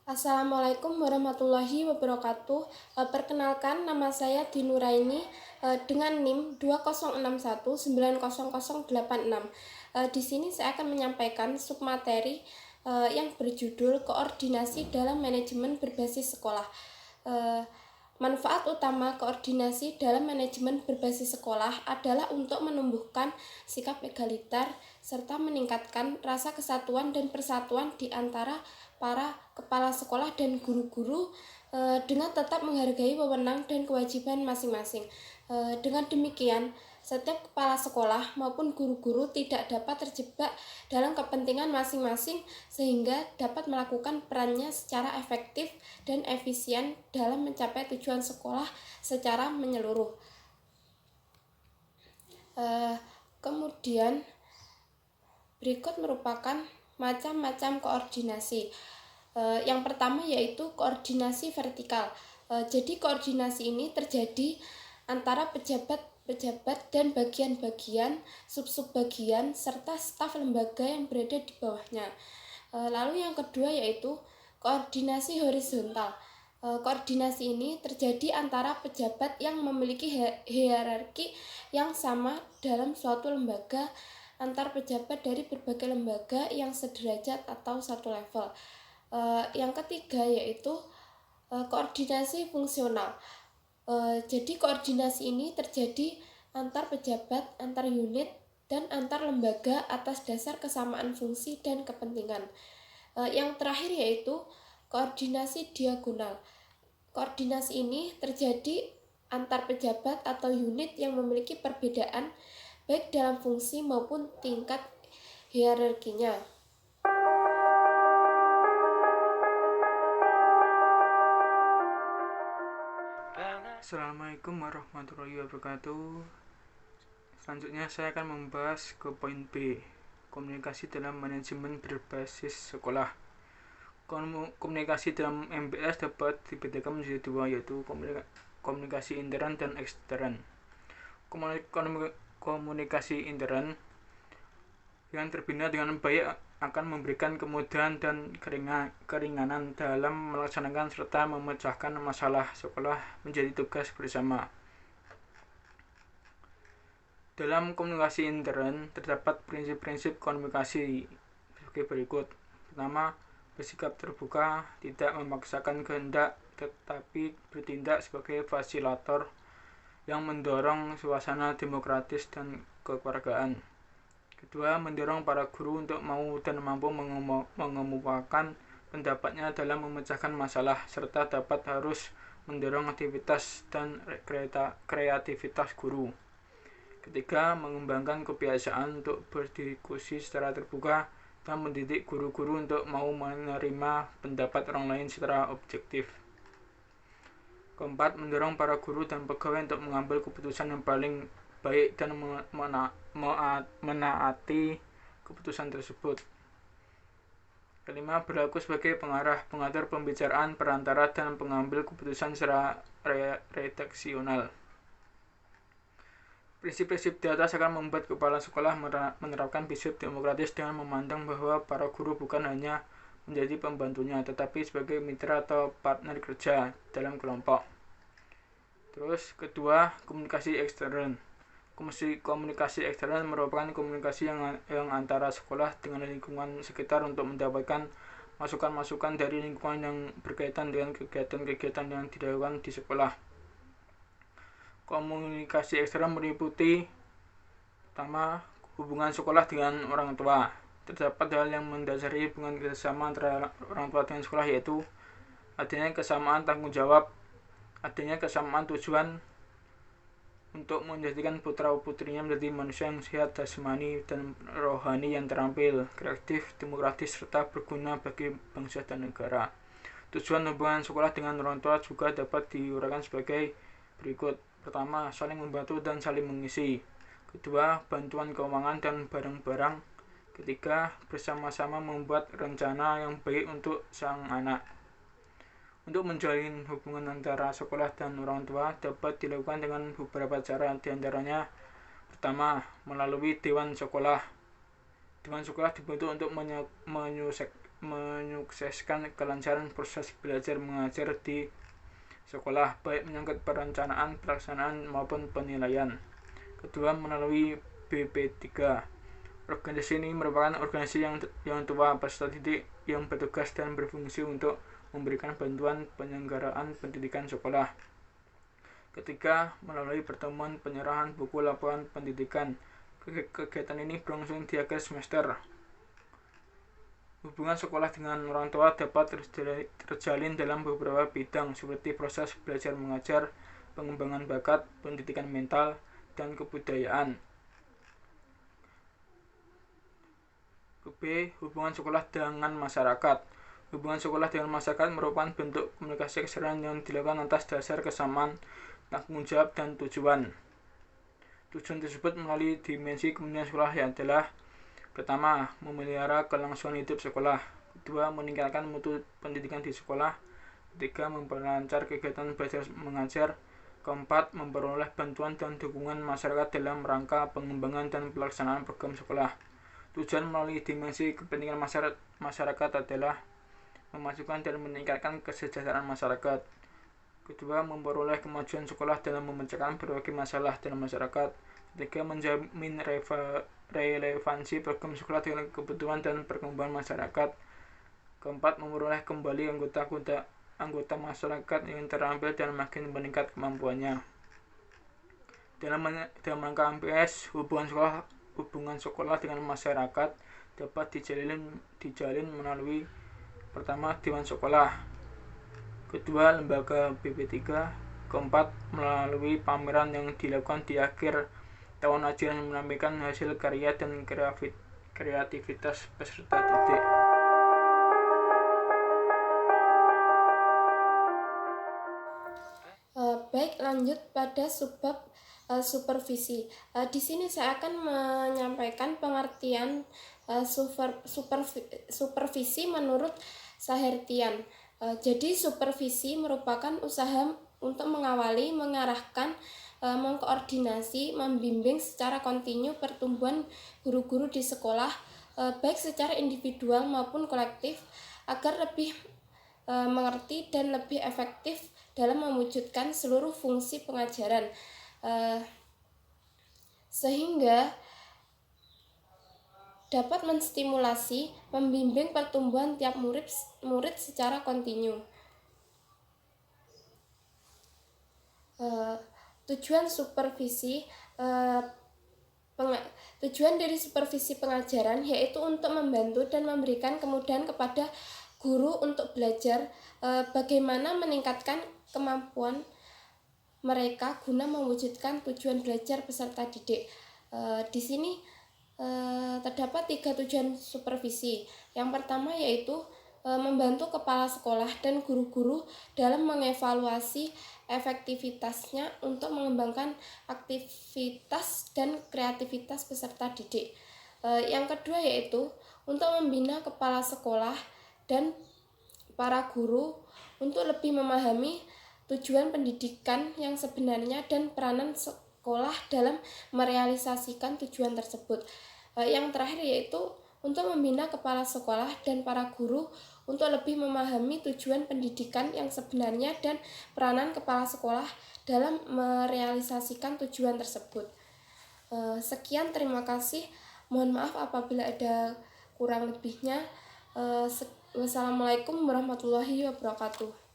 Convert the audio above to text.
Assalamualaikum warahmatullahi wabarakatuh. Perkenalkan, nama saya Dinuraini dengan NIM 2061900086. Di sini saya akan menyampaikan submateri yang berjudul Koordinasi dalam Manajemen Berbasis Sekolah. Manfaat utama koordinasi dalam manajemen berbasis sekolah adalah untuk menumbuhkan sikap egaliter serta meningkatkan rasa kesatuan dan persatuan di antara para kepala sekolah dan guru-guru dengan tetap menghargai wewenang dan kewajiban masing-masing. Dengan demikian, setiap kepala sekolah maupun guru-guru tidak dapat terjebak dalam kepentingan masing-masing sehingga dapat melakukan perannya secara efektif dan efisien dalam mencapai tujuan sekolah secara menyeluruh. Kemudian berikut merupakan macam-macam koordinasi. Yang pertama yaitu koordinasi vertikal. Jadi koordinasi ini terjadi antara pejabat dan bagian-bagian, sub-sub bagian, serta staf lembaga yang berada di bawahnya. Lalu yang kedua yaitu koordinasi horizontal. Koordinasi ini terjadi antara pejabat yang memiliki hierarki yang sama dalam suatu lembaga antar pejabat dari berbagai lembaga yang sederajat atau satu level. Yang ketiga yaitu koordinasi fungsional. Jadi koordinasi ini terjadi antar pejabat, antar unit, dan antar lembaga atas dasar kesamaan fungsi dan kepentingan. Yang terakhir yaitu koordinasi diagonal. Koordinasi ini terjadi antar pejabat atau unit yang memiliki perbedaan baik dalam fungsi maupun tingkat hierarkinya. Assalamualaikum warahmatullahi wabarakatuh. Selanjutnya saya akan membahas ke poin B, komunikasi dalam manajemen berbasis sekolah. Komunikasi dalam MBS dapat dibedakan menjadi dua, yaitu komunikasi intern dan ekstern. Komunikasi intern yang terbina dengan baik akan memberikan kemudahan dan keringanan dalam melaksanakan serta memecahkan masalah sekolah menjadi tugas bersama. Dalam komunikasi intern terdapat prinsip-prinsip komunikasi sebagai berikut. Pertama, bersikap terbuka, tidak memaksakan kehendak, tetapi bertindak sebagai fasilitator yang mendorong suasana demokratis dan kekeluargaan. Kedua, mendorong para guru untuk mau dan mampu mengemukakan pendapatnya dalam memecahkan masalah, serta harus mendorong aktivitas dan kreativitas guru. Ketiga, mengembangkan kebiasaan untuk berdiskusi secara terbuka dan mendidik guru-guru untuk mau menerima pendapat orang lain secara objektif. Keempat, mendorong para guru dan pegawai untuk mengambil keputusan yang paling baik dan menaati keputusan tersebut. Kelima, berlaku sebagai pengatur pembicaraan, perantara, dan pengambil keputusan secara redaksional. Prinsip-prinsip di atas akan membuat kepala sekolah menerapkan prinsip demokratis dengan memandang bahwa para guru bukan hanya menjadi pembantunya, tetapi sebagai mitra atau partner kerja dalam kelompok. Terus, kedua, komunikasi ekstern. Komunikasi eksternal merupakan komunikasi yang antara sekolah dengan lingkungan sekitar untuk mendapatkan masukan-masukan dari lingkungan yang berkaitan dengan kegiatan-kegiatan yang dilakukan di sekolah. Komunikasi eksternal meliputi pertama, hubungan sekolah dengan orang tua. Terdapat hal yang mendasari hubungan kerjasama antara orang tua dengan sekolah, yaitu adanya kesamaan tanggung jawab, adanya kesamaan tujuan, untuk menjadikan putra-putrinya menjadi manusia yang sehat jasmani dan rohani yang terampil, kreatif, demokratis, serta berguna bagi bangsa dan negara. Tujuan hubungan sekolah dengan orang tua juga dapat diuraikan sebagai berikut. Pertama, saling membantu dan saling mengisi. Kedua, bantuan keuangan dan barang-barang. Ketiga, bersama-sama membuat rencana yang baik untuk sang anak. Untuk menjalin hubungan antara sekolah dan orang tua dapat dilakukan dengan beberapa cara, diantaranya pertama, melalui dewan sekolah. Dewan sekolah dibentuk untuk menyukseskan kelancaran proses belajar mengajar di sekolah, baik menyangkut perencanaan, pelaksanaan, maupun penilaian. Kedua, melalui BP3. Organisasi ini merupakan organisasi yang tua peserta didik yang bertugas dan berfungsi untuk memberikan bantuan penyelenggaraan pendidikan sekolah. Ketiga, melalui pertemuan penyerahan buku laporan pendidikan. Kegiatan ini berlangsung di akhir semester. Hubungan sekolah dengan orang tua dapat terjalin dalam beberapa bidang seperti proses belajar mengajar, pengembangan bakat, pendidikan mental, dan kebudayaan. B. Hubungan sekolah dengan masyarakat. Hubungan sekolah dengan masyarakat merupakan bentuk komunikasi keseharian yang dilakukan atas dasar kesamaan, tanggung jawab, dan tujuan. Tujuan tersebut melalui dimensi kemudian sekolah yang adalah: pertama, memelihara kelangsungan hidup sekolah. Kedua, meningkatkan mutu pendidikan di sekolah. Ketiga, memperlancar kegiatan belajar mengajar. Keempat, memperoleh bantuan dan dukungan masyarakat dalam rangka pengembangan dan pelaksanaan program sekolah. Tujuan melalui dimensi kepentingan masyarakat adalah memajukan dan meningkatkan kesejahteraan masyarakat. Kedua, memperoleh kemajuan sekolah dalam memecahkan berbagai masalah dalam masyarakat. Ketiga, menjamin relevansi program sekolah dengan kebutuhan dan perkembangan masyarakat. Keempat, memperoleh kembali anggota masyarakat yang terampil dan makin meningkat kemampuannya. Dalam rangka MPS, hubungan sekolah dengan masyarakat dapat dijalin melalui: pertama, dewan sekolah. Kedua, lembaga BP3. Keempat, melalui pameran yang dilakukan di akhir tahun ajaran yang menampilkan hasil karya dan kreativitas peserta didik. Baik, lanjut pada subbab supervisi. Di sini saya akan menyampaikan pengertian supervisi menurut Sahertian. Jadi supervisi merupakan usaha untuk mengawali, mengarahkan, mengkoordinasi, membimbing secara kontinu pertumbuhan guru-guru di sekolah, baik secara individual maupun kolektif, agar lebih mengerti dan lebih efektif dalam mewujudkan seluruh fungsi pengajaran, sehingga dapat menstimulasi, membimbing pertumbuhan tiap murid secara kontinu. Tujuan dari supervisi pengajaran yaitu untuk membantu dan memberikan kemudahan kepada guru untuk belajar, bagaimana meningkatkan kemampuan mereka guna mewujudkan tujuan belajar peserta didik. Di sini terdapat 3 tujuan supervisi. Yang pertama yaitu membantu kepala sekolah dan guru-guru dalam mengevaluasi efektivitasnya untuk mengembangkan aktivitas dan kreativitas peserta didik. Yang kedua yaitu untuk membina kepala sekolah dan para guru untuk lebih memahami tujuan pendidikan yang sebenarnya dan peranan sekolah dalam merealisasikan tujuan tersebut. Yang terakhir yaitu untuk membina kepala sekolah dan para guru untuk lebih memahami tujuan pendidikan yang sebenarnya dan peranan kepala sekolah dalam merealisasikan tujuan tersebut. Sekian, terima kasih. Mohon maaf apabila ada kurang lebihnya. Wassalamualaikum warahmatullahi wabarakatuh.